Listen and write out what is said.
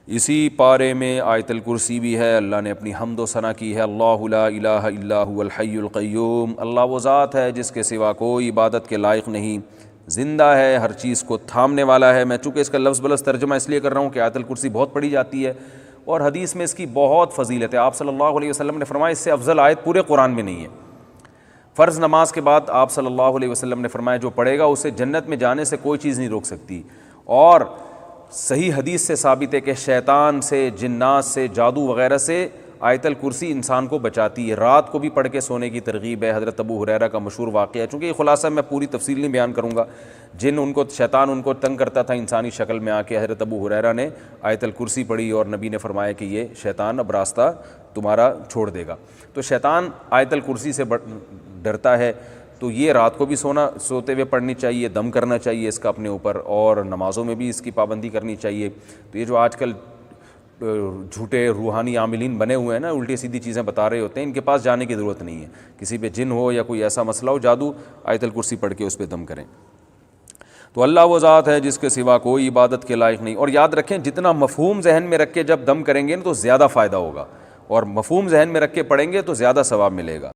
اسی پارے میں آیت الکرسی بھی ہے۔ اللہ نے اپنی حمد و ثنا کی ہے، اللہ لا الہ الا هو الحی القیوم، اللہ وہ ذات ہے جس کے سوا کوئی عبادت کے لائق نہیں، زندہ ہے، ہر چیز کو تھامنے والا ہے۔ میں چونکہ اس کا لفظ بلفظ ترجمہ اس لیے کر رہا ہوں کہ آیت الکرسی بہت پڑھی جاتی ہے اور حدیث میں اس کی بہت فضیلت ہے۔ آپ صلی اللہ علیہ وسلم نے فرمایا اس سے افضل آیت پورے قرآن میں نہیں ہے۔ فرض نماز کے بعد آپ صلی اللہ علیہ وسلم نے فرمایا جو پڑھے گا اسے جنت میں جانے سے کوئی چیز نہیں روک سکتی، اور صحیح حدیث سے ثابت ہے کہ شیطان سے، جنات سے، جادو وغیرہ سے آیت الکرسی انسان کو بچاتی ہے۔ رات کو بھی پڑھ کے سونے کی ترغیب ہے۔ حضرت ابو ہریرہ کا مشہور واقعہ ہے، چونکہ یہ خلاصہ میں پوری تفصیل نہیں بیان کروں گا، شیطان ان کو تنگ کرتا تھا انسانی شکل میں آ کے، حضرت ابو ہریرہ نے آیت الکرسی پڑھی اور نبی نے فرمایا کہ یہ شیطان اب راستہ تمہارا چھوڑ دے گا۔ تو شیطان آیت الکرسی سے ڈرتا ہے، تو یہ رات کو بھی سوتے ہوئے پڑھنی چاہیے، دم کرنا چاہیے اس کا اپنے اوپر، اور نمازوں میں بھی اس کی پابندی کرنی چاہیے۔ تو یہ جو آج کل جھوٹے روحانی عاملین بنے ہوئے ہیں نا، الٹی سیدھی چیزیں بتا رہے ہوتے ہیں، ان کے پاس جانے کی ضرورت نہیں ہے۔ کسی پہ جن ہو یا کوئی ایسا مسئلہ ہو جادو، آیت الکرسی پڑھ کے اس پہ دم کریں۔ تو اللہ وہ ذات ہے جس کے سوا کوئی عبادت کے لائق نہیں۔ اور یاد رکھیں جتنا مفہوم ذہن میں رکھ کے جب دم کریں گے نا تو زیادہ فائدہ ہوگا، اور مفہوم ذہن میں رکھ کے پڑھیں گے تو زیادہ ثواب ملے گا۔